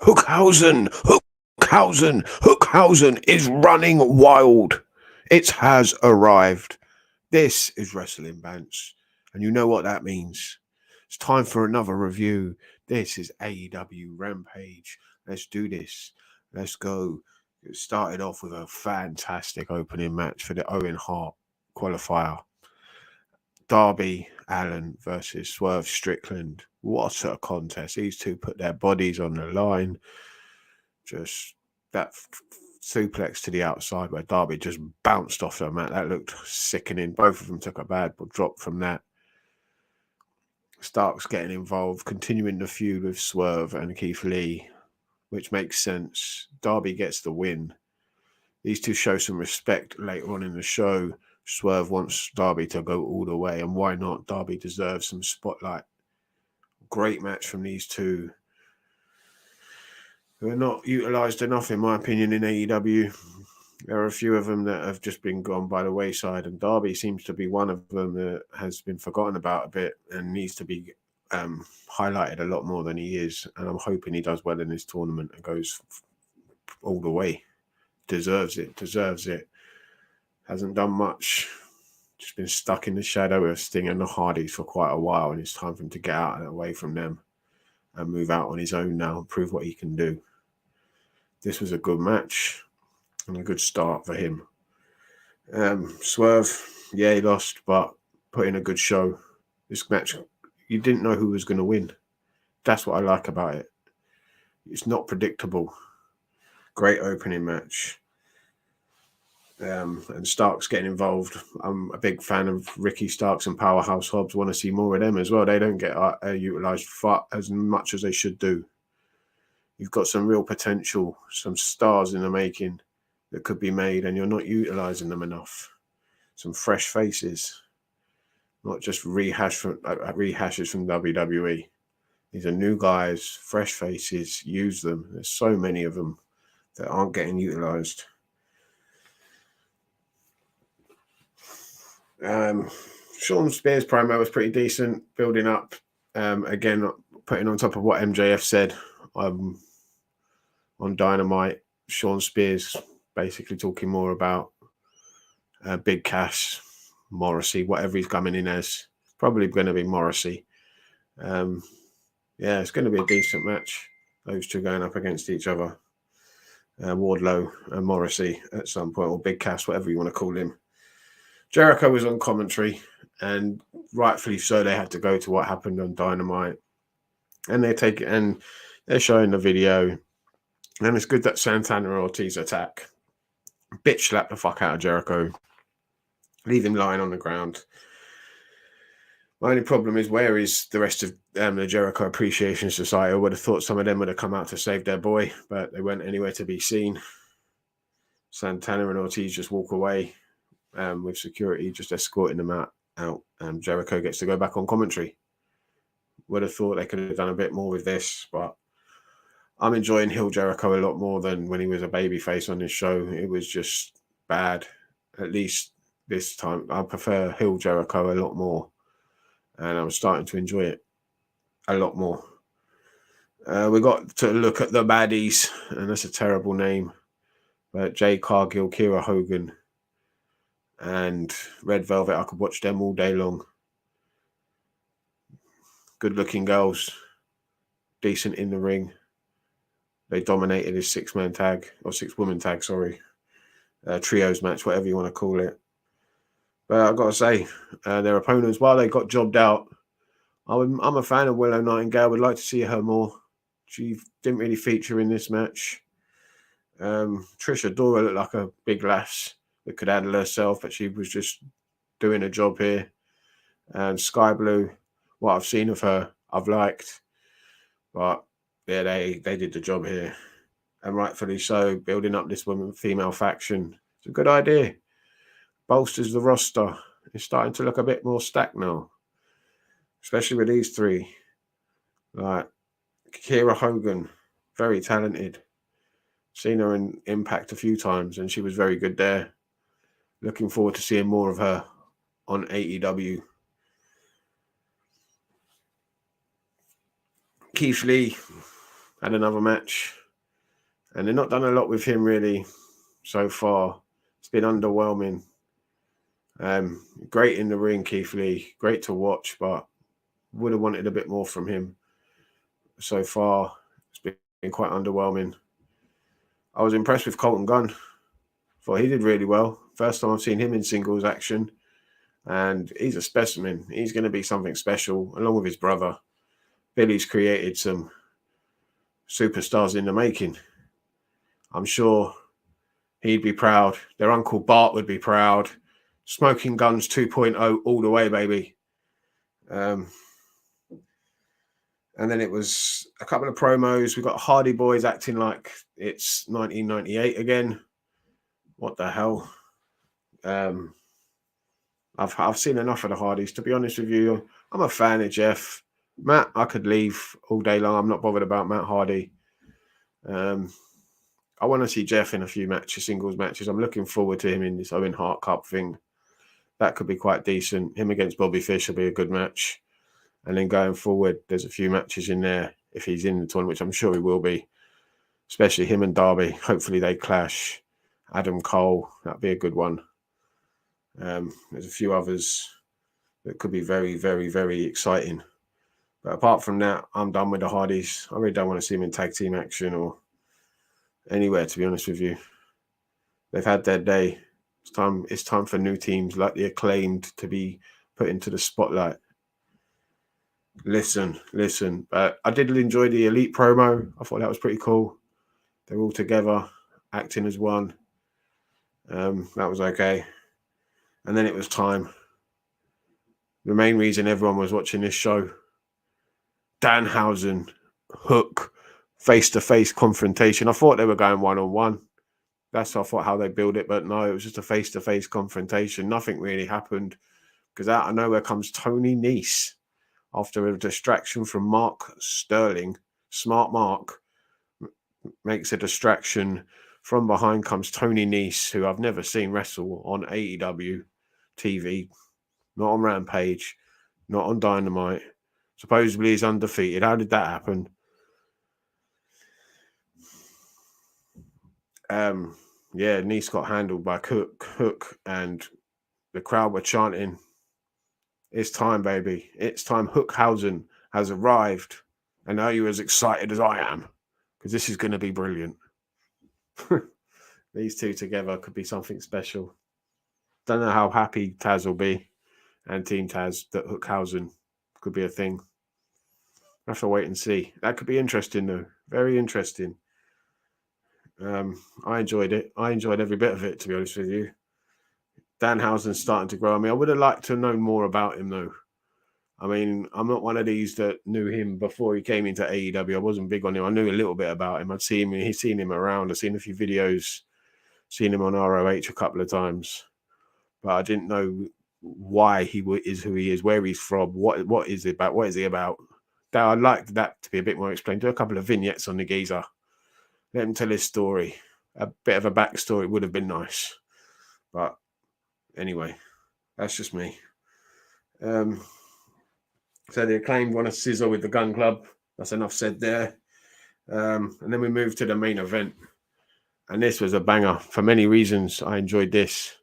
Hookhausen, Hookhausen is running wild. It has arrived. This is Wrestling Bants, and you know what that means. It's time for another review. This is AEW Rampage. Let's do this. Let's go. It started off with a fantastic opening match for the Owen Hart qualifier. Darby Allin versus Swerve Strickland. What a contest. These two put their bodies on the line. Just that suplex to the outside where Darby just bounced off the mat. That looked sickening. Both of them took a bad drop from that. Stark's getting involved, continuing the feud with Swerve and Keith Lee, which makes sense. Darby gets the win. These two show some respect later on in the show. Swerve wants Darby to go all the way, and why not? Darby deserves some spotlight. Great match from these two. They're not utilised enough, in my opinion, in AEW. There are a few of them that have just been gone by the wayside, and Darby seems to be one of them that has been forgotten about a bit and needs to be highlighted a lot more than he is. And I'm hoping he does well in this tournament and goes all the way. Deserves it. Hasn't done much. Just been stuck in the shadow of Sting and the Hardys for quite a while, and it's time for him to get out and away from them and move out on his own now and prove what he can do. This was a good match and a good start for him. Swerve, yeah, he lost, but put in a good show. This match, you didn't know who was going to win. That's what I like about it. It's not predictable. Great opening match. And Starks getting involved. I'm a big fan of Ricky Starks and Powerhouse Hobbs. Want to see more of them as well. They don't get utilised as much as they should do. You've got some real potential, some stars in the making that could be made, and you're not utilising them enough. Some fresh faces, not just rehashes from WWE. These are new guys, fresh faces. Use them. There's so many of them that aren't getting utilised. Sean Spears' promo was pretty decent, building up. Again, putting on top of what MJF said on Dynamite. Sean Spears basically talking more about Big Cass, Morrissey, whatever he's coming in as. Probably going to be Morrissey. Yeah, it's going to be a decent match. Those two going up against each other. Wardlow and Morrissey at some point, or Big Cass, whatever you want to call him. Jericho was on commentary, and rightfully so. They had to go to what happened on Dynamite, and they're showing the video. And it's good that Santana and Ortiz attack, bitch slap the fuck out of Jericho, leave him lying on the ground. My only problem is, where is the rest of the Jericho Appreciation Society? I would have thought some of them would have come out to save their boy, but they weren't anywhere to be seen. Santana and Ortiz just walk away. With security just escorting them out. Jericho gets to go back on commentary. Would have thought they could have done a bit more with this, but I'm enjoying Hill Jericho a lot more than when he was a babyface on this show. It was just bad. At least this time, I prefer Hill Jericho a lot more, and I'm starting to enjoy it a lot more. We got to look at the baddies, and that's a terrible name, but Jay Cargill, Kira Hogan, and Red Velvet. I could watch them all day long. Good looking girls, decent in the ring. They dominated his 6-man tag, or 6-woman tag, sorry. Trios match, whatever you want to call it. But I've got to say, their opponents, while they got jobbed out, I'm a fan of Willow Nightingale. Would like to see her more. She didn't really feature in this match. Trish Adora looked like a big lass that could handle herself, but she was just doing a job here. And Sky Blue, what I've seen of her, I've liked. But yeah, they did the job here. And rightfully so, building up this female faction. It's a good idea. Bolsters the roster. It's starting to look a bit more stacked now. Especially with these three. Like Kira Hogan, very talented. Seen her in Impact a few times, and she was very good there. Looking forward to seeing more of her on AEW. Keith Lee had another match, and they've not done a lot with him really so far. It's been underwhelming. Great in the ring, Keith Lee. Great to watch, but would have wanted a bit more from him. So far, it's been quite underwhelming. I was impressed with Colton Gunn. Thought he did really well. First time I've seen him in singles action. And he's a specimen. He's going to be something special, along with his brother. Billy's created some superstars in the making. I'm sure he'd be proud. Their Uncle Bart would be proud. Smoking Guns 2.0 all the way, baby. And then it was a couple of promos. We got Hardy Boys acting like it's 1998 again. What the hell? I've seen enough of the Hardys, to be honest with you. I'm a fan of Jeff. Matt, I could leave all day long. I'm not bothered about Matt Hardy. I want to see Jeff in a few matches, singles matches. I'm looking forward to him in this Owen Hart Cup thing. That could be quite decent. Him against Bobby Fish will be a good match. And then going forward, there's a few matches in there if he's in the tournament, which I'm sure he will be. Especially him and Darby. Hopefully they clash. Adam Cole, that'd be a good one. There's a few others that could be very, very, very exciting. But apart from that, I'm done with the Hardys. I really don't want to see them in tag team action or anywhere, to be honest with you. They've had their day. It's time for new teams like the Acclaimed to be put into the spotlight. Listen. I did enjoy the Elite promo. I thought that was pretty cool. They're all together, acting as one. That was okay. And then it was time. The main reason everyone was watching this show. Danhausen, Hook, face-to-face confrontation. I thought they were going one-on-one. That's I thought how they build it, but no, it was just a face-to-face confrontation. Nothing really happened because out of nowhere comes Tony Nese after a distraction from Mark Sterling. Smart Mark makes a distraction. From behind comes Tony Nese, who I've never seen wrestle on AEW TV, not on Rampage, not on Dynamite. Supposedly he's undefeated. How did that happen? Nese got handled by Hook, and the crowd were chanting, "It's time, baby. It's time. Hookhausen has arrived." And are you as excited as I am? Because this is going to be brilliant. These two together could be something special. Don't know how happy Taz will be and Team Taz that Hookhausen could be a thing. I have to wait and see. That could be interesting, though. Very interesting. I enjoyed it. I enjoyed every bit of it, to be honest with you. Danhausen's starting to grow on me. I would have liked to have known more about him, though. I mean, I'm not one of these that knew him before he came into AEW. I wasn't big on him. I knew a little bit about him. He's seen him around. I've seen a few videos, seen him on ROH a couple of times. But I didn't know why he is who he is, where he's from, what is it about, what is he about. I'd like that to be a bit more explained. Do a couple of vignettes on the geezer. Let him tell his story. A bit of a backstory would have been nice. But anyway, that's just me. So the Acclaimed won a scissor with the Gun Club. That's enough said there. And then we moved to the main event. And this was a banger. For many reasons, I enjoyed this.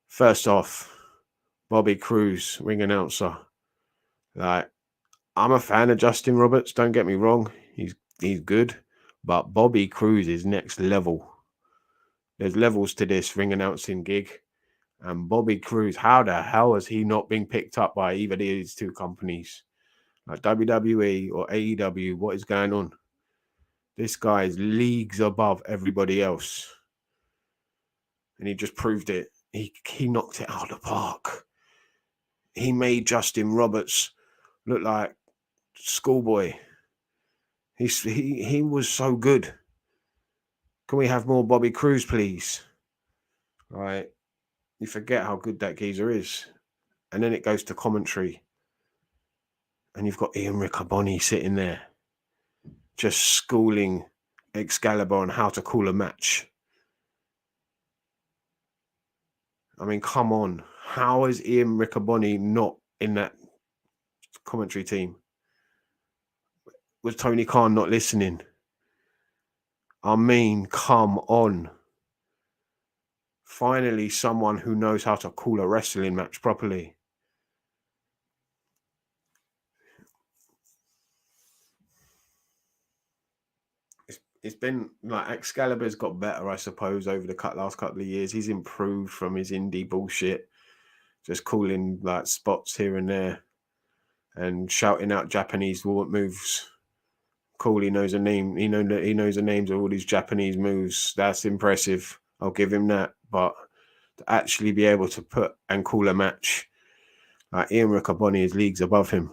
First off, Bobby Cruz, ring announcer. Like, I'm a fan of Justin Roberts, don't get me wrong. He's good. But Bobby Cruz is next level. There's levels to this ring announcing gig. And Bobby Cruz, how the hell has he not been picked up by either of these two companies? Like WWE or AEW, what is going on? This guy is leagues above everybody else. And he just proved it. He knocked it out of the park. He made Justin Roberts look like schoolboy. He was so good. Can we have more Bobby Cruz, please? Right. You forget how good that geezer is. And then it goes to commentary. And you've got Ian Riccaboni sitting there just schooling Excalibur on how to call a match. I mean, come on. How is Ian Riccaboni not in that commentary team? was Tony Khan not listening? I mean, come on. Finally, someone who knows how to call a wrestling match properly. It's been like Excalibur's got better, I suppose, over the last couple of years. He's improved from his indie bullshit, just calling like spots here and there and shouting out Japanese moves. Cool, he knows a name. He knows the names of all these Japanese moves. That's impressive. I'll give him that. But to actually be able to put and call a match, like Ian Riccaboni is leagues above him,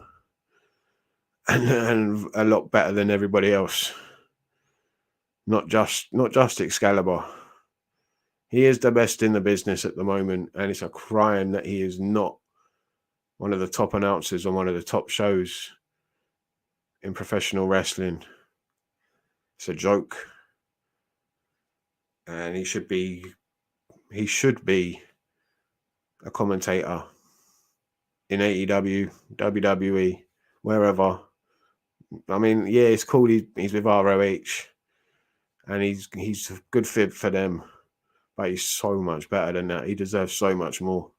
and a lot better than everybody else. Not just Excalibur. He is the best in the business at the moment, and it's a crime that he is not one of the top announcers on one of the top shows in professional wrestling. It's a joke. And he should be a commentator in AEW, WWE, wherever. I mean, yeah, it's cool he's with ROH and he's a good fit for them, but he's so much better than that. He deserves so much more.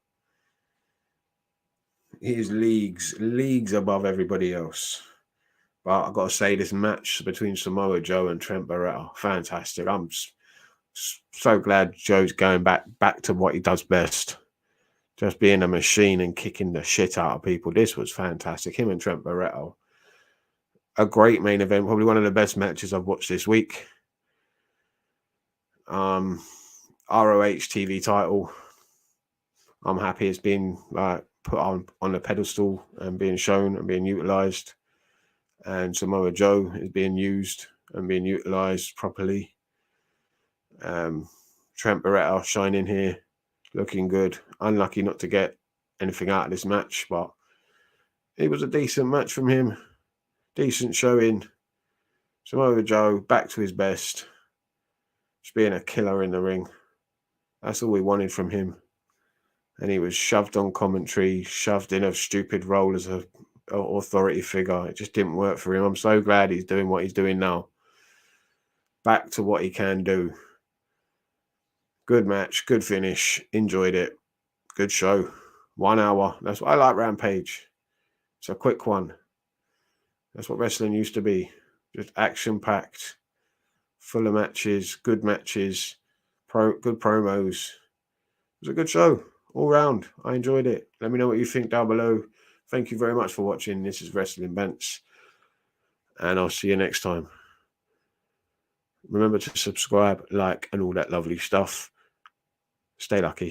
He is leagues above everybody else. But I've got to say, this match between Samoa Joe and Trent Barretta, fantastic. I'm so glad Joe's going back to what he does best. Just being a machine and kicking the shit out of people. This was fantastic. Him and Trent Barretta. A great main event. Probably one of the best matches I've watched this week. ROH TV title. I'm happy it's been put on the pedestal and being shown and being utilised. And Samoa Joe is being used and being utilised properly. Trent Barretta shining here, looking good. Unlucky not to get anything out of this match, but it was a decent match from him. Decent showing. Samoa Joe back to his best. Just being a killer in the ring. That's all we wanted from him. And he was shoved on commentary, shoved in a stupid role as an authority figure. It just didn't work for him. I'm so glad he's doing what he's doing now. Back to what he can do. Good match, good finish. Enjoyed it. Good show. 1 hour. That's what I like Rampage. It's a quick one. That's what wrestling used to be. Just action-packed. Full of matches. Good matches. Good promos. It was a good show. All round. I enjoyed it. Let me know what you think down below. Thank you very much for watching. This is Wrestling Bants. And I'll see you next time. Remember to subscribe, like, and all that lovely stuff. Stay lucky.